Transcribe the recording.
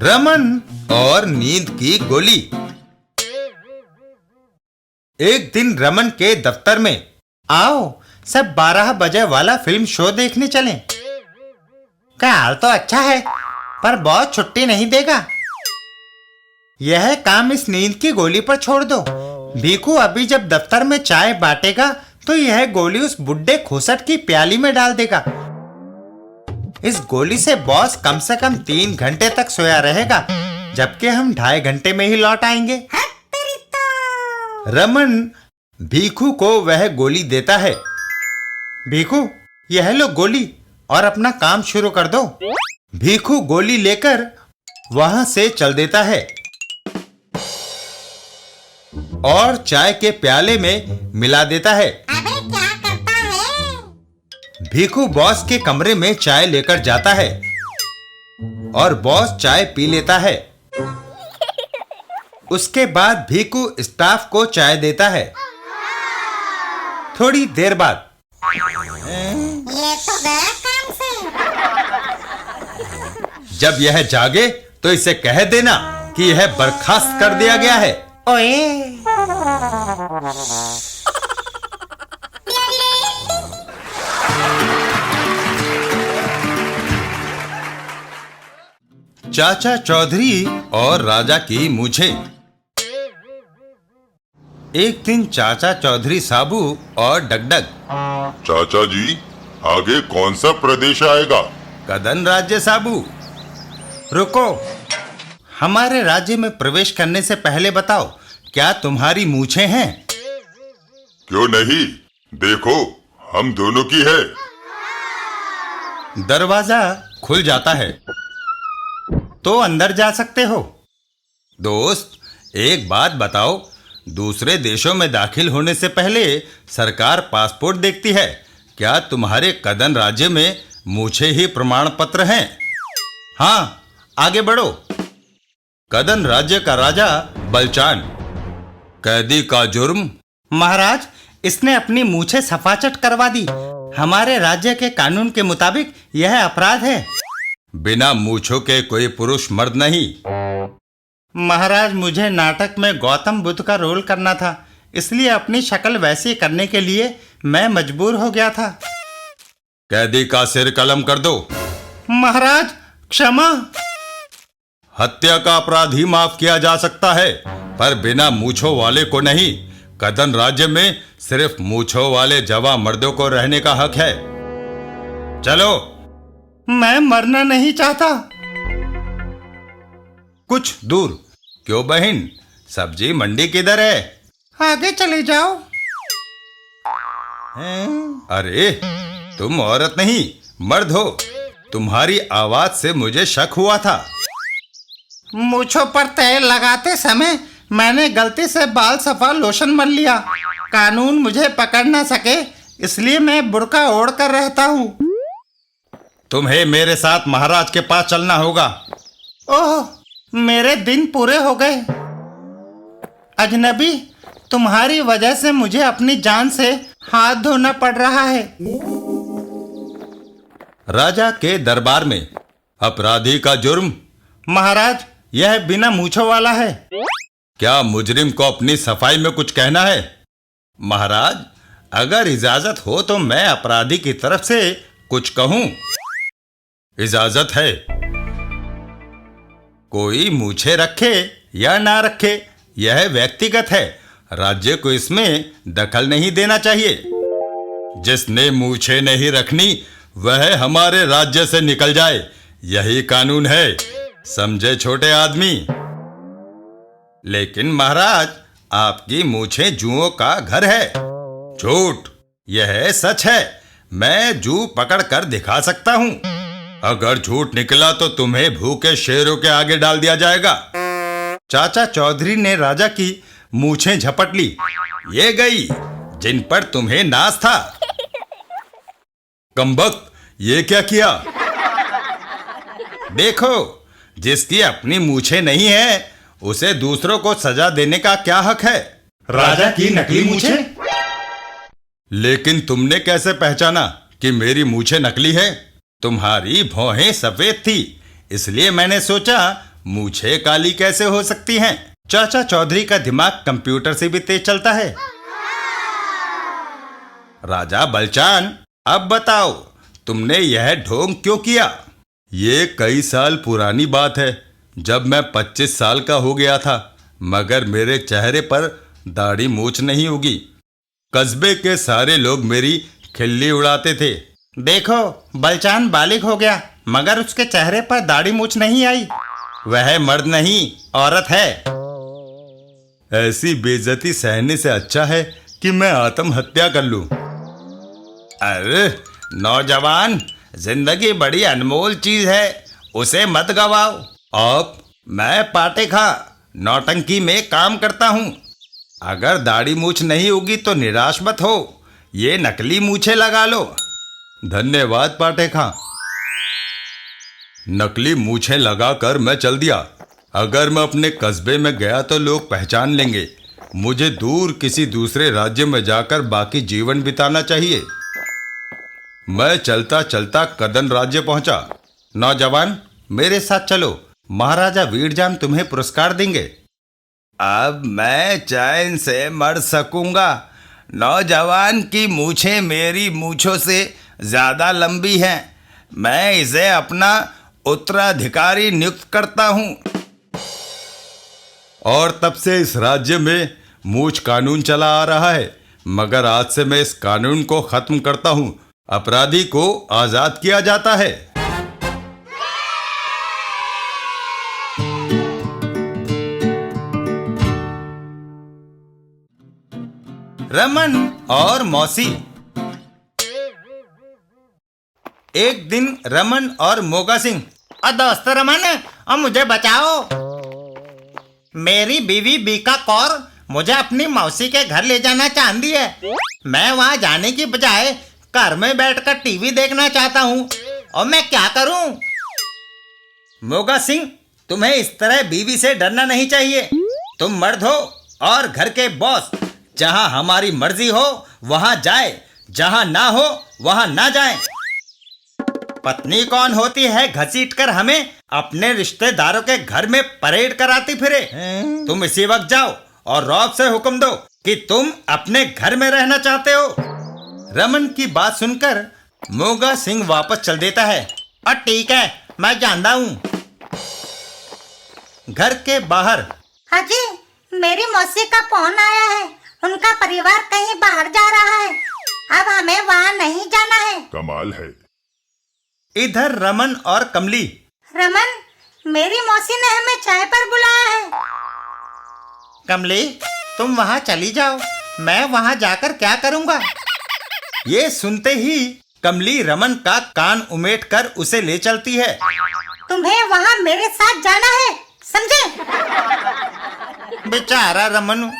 रमन और नींद की गोली। एक दिन रमन के दफ्तर में, आओ सब 12 बजे वाला फिल्म शो देखने चलें। ख्याल तो अच्छा है पर बॉस छुट्टी नहीं देगा। यह काम इस नींद की गोली पर छोड़ दो। भीखू अभी जब दफ्तर में चाय बांटेगा तो यह गोली उस बुड्ढे खोसट की प्याली में डाल देगा। इस गोली से बॉस कम से कम 3 घंटे तक सोया रहेगा, जबकि हम 2.5 घंटे में ही लौट आएंगे। रमन भीखू को वह गोली देता है। भीखू, यह लो गोली और अपना काम शुरू कर दो। भीखू गोली लेकर वहां से चल देता है और चाय के प्याले में मिला देता है। अबे क्या करता है? भीखू बॉस के कमरे में चाय लेकर जाता है और बॉस चाय पी लेता है। उसके बाद भीखू स्टाफ को चाय देता है। थोड़ी देर बाद, ये तो गया काम से। जब यह जागे तो इसे कह देना कि यह बर्खास्त कर दिया गया है। ओए! चाचा चौधरी और राजा की मूछें। एक दिन चाचा चौधरी साबू और डगडग, चाचा जी, आगे कौन सा प्रदेश आएगा? कदन राज्य साबू। रुको, हमारे राज्य में प्रवेश करने से पहले बताओ, क्या तुम्हारी मूछें हैं? क्यों नहीं, देखो हम दोनों की है। दरवाजा खुल जाता है तो अंदर जा सकते हो। दोस्त, एक बात बताओ, दूसरे देशों में दाखिल होने से पहले सरकार पासपोर्ट देखती है। क्या तुम्हारे कदन राज्य में मूछें ही प्रमाण पत्र हैं? हाँ, आगे बढ़ो। कदन राज्य का राजा बलचान। कैदी का जुर्म? महाराज, इसने अपनी मूछें सफाचट करवा दी। हमारे राज्य के कानून के मुताबिक यह अपराध है। बिना मूछों के कोई पुरुष मर्द नहीं। महाराज, मुझे नाटक में गौतम बुद्ध का रोल करना था, इसलिए अपनी शक्ल वैसी करने के लिए मैं मजबूर हो गया था। कैदी का सिर कलम कर दो। महाराज, क्षमा। हत्या का अपराध ही माफ किया जा सकता है, पर बिना मूछों वाले को नहीं। कदन राज्य में सिर्फ मूछों वाले जवां मर्दों को रहने का हक है। चलो। मैं मरना नहीं चाहता। कुछ दूर। क्यों बहन, सब्जी मंडी किधर है? आगे चले जाओ। अरे, तुम औरत नहीं मर्द हो। तुम्हारी आवाज से मुझे शक हुआ था। मूछों पर तेल लगाते समय मैंने गलती से बाल सफा लोशन मल लिया। कानून मुझे पकड़ ना सके, इसलिए मैं बुर्का ओढ़ कर रहता हूँ। तुम्हें मेरे साथ महाराज के पास चलना होगा। ओह, मेरे दिन पूरे हो गए। अजनबी, तुम्हारी वजह से मुझे अपनी जान से हाथ धोना पड़ रहा है। राजा के दरबार में। अपराधी का जुर्म? महाराज, यह बिना मूछों वाला है। क्या मुजरिम को अपनी सफाई में कुछ कहना है? महाराज, अगर इजाजत हो तो मैं अपराधी की तरफ से कुछ कहूं। इजाजत है। कोई मूछें रखे या ना रखे, यह व्यक्तिगत है। राज्य को इसमें दखल नहीं देना चाहिए। जिसने मूछें नहीं रखनी वह हमारे राज्य से निकल जाए, यही कानून है। समझे छोटे आदमी? लेकिन महाराज, आपकी मूछें जूओं का घर है। झूठ, यह सच है। मैं जू पकड़ कर दिखा सकता हूं। अगर झूठ निकला तो तुम्हें भूखे शेरों के आगे डाल दिया जाएगा। चाचा चौधरी ने राजा की मूछें झपट ली। ये गई जिन पर तुम्हें नाज था। कमबख्त, ये क्या किया? देखो, जिसकी अपनी मूछें नहीं है उसे दूसरों को सजा देने का क्या हक है? राजा की नकली मूछें? लेकिन तुमने कैसे पहचाना कि मेरी मूछें नकली है? तुम्हारी भौहें सफेद थी, इसलिए मैंने सोचा मूछें काली कैसे हो सकती हैं? चाचा चौधरी का दिमाग कंप्यूटर से भी तेज चलता है। राजा बलचान, अब बताओ तुमने यह ढोंग क्यों किया? ये कई साल पुरानी बात है, जब मैं 25 साल का हो गया था, मगर मेरे चेहरे पर दाढ़ी मूछ नहीं उगी। कस्बे के सारे लोग मेरी खिल्ली उड़ाते थे। देखो, बलचान बालिग हो गया, मगर उसके चेहरे पर दाढ़ी मूछ नहीं आई। वह मर्द नहीं, औरत है। ऐसी बेइज्जती सहने से अच्छा है कि मैं आत्महत्या कर लूं। अरे नौजवान, जिंदगी बड़ी अनमोल चीज है, उसे मत गवाओ। मैं पाटे खा नौटंकी में काम करता हूँ। अगर दाढ़ी मूछ नहीं होगी तो निराश मत हो, ये नकली मूछें लगा लो। धन्यवाद पाटे खां। नकली मूछें लगाकर मैं चल दिया। अगर मैं अपने कस्बे में गया तो लोग पहचान लेंगे। मुझे दूर किसी दूसरे राज्य में जाकर बाकी जीवन बिताना चाहिए। मैं चलता चलता कदन राज्य पहुंचा। नौजवान, मेरे साथ चलो, महाराजा वीरजान तुम्हें पुरस्कार देंगे। अब मैं चैन से मर सकूंगा। नौजवान की मूछें मेरी मूछों से ज्यादा लंबी हैं। मैं इसे अपना उत्तराधिकारी नियुक्त करता हूं। और तब से इस राज्य में मूछ कानून चला आ रहा है, मगर आज से मैं इस कानून को खत्म करता हूं। अपराधी को आजाद किया जाता है। रमन और मौसी। एक दिन रमन और मोगा सिंह, दोस्त रमन, और मुझे बचाओ। मेरी बीवी बीका कौर मुझे अपनी मौसी के घर ले जाना चाहती है। मैं वहां जाने की बजाय घर में बैठकर टीवी देखना चाहता हूँ, और मैं क्या करूं? मोगा सिंह, तुम्हें इस तरह बीवी से डरना नहीं चाहिए। तुम मर्द हो और घर के बॉस। जहां हमारी मर्जी हो वहां जाए, जहां ना हो वहां ना जाए। पत्नी कौन होती है घसीट कर हमें अपने रिश्तेदारों के घर में परेड कराती फिरे? तुम इसी वक्त जाओ और रौब से हुक्म दो कि तुम अपने घर में रहना चाहते हो। रमन की बात सुनकर मोगा सिंह वापस चल देता है। और ठीक है, मैं जानता हूँ। घर के बाहर, हाजी, मेरी मौसी का फोन आया है। उनका परिवार कहीं बाहर जा रहा है। अब हमें वहाँ नहीं जाना है। कमाल है। इधर रमन और कमली। रमन, मेरी मौसी ने हमें चाय पर बुलाया है। कमली, तुम वहां चली जाओ, मैं वहां जाकर क्या करूंगा? ये सुनते ही कमली रमन का कान उमेट कर उसे ले चलती है। तुम्हें वहाँ मेरे साथ जाना है, समझे? बेचारा रमन